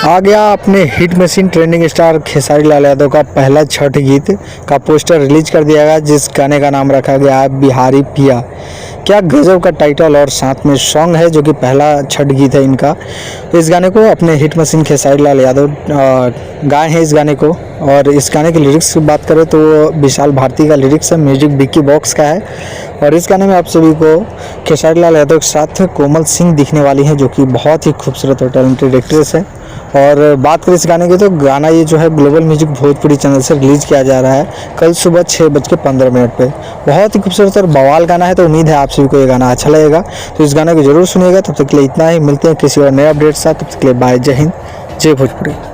आ गया अपने hit machine trending star Khesari Lal Yadav का पहला छठ गीत का पोस्टर रिलीज कर दिया गया, जिस गाने का नाम रखा गया है बिहारी पिया। क्या गजब का टाइटल और साथ में सॉन्ग है, जो कि पहला छठ गीत है इनका। इस गाने को अपने हिट मशीन खेसारी लाल यादव गाए हैं इस गाने को। और इस गाने की लिरिक्स की बात करें तो विशाल भारती का लिरिक्स है, म्यूजिक विक्की बॉक्स का है। और इस गाने में आप सभी को खेसारी लाल यादव के साथ कोमल सिंह दिखने वाली हैं, जो कि बहुत ही खूबसूरत और टैलेंटेड एक्ट्रेस है। और बात करें इस गाने की तो गाना ये जो है ग्लोबल म्यूजिक भोजपुरी चैनल से रिलीज़ किया जा रहा है कल सुबह 6:15 पे। बहुत ही खूबसूरत और बवाल गाना है, तो उम्मीद है आप सभी को ये गाना अच्छा लगेगा। तो इस गाने को जरूर सुनिएगा। तब तक के लिए इतना ही, मिलते हैं किसी और नए अपडेट के साथ। तब तक के लिए बाय, जय हिंद, जय भोजपुरी।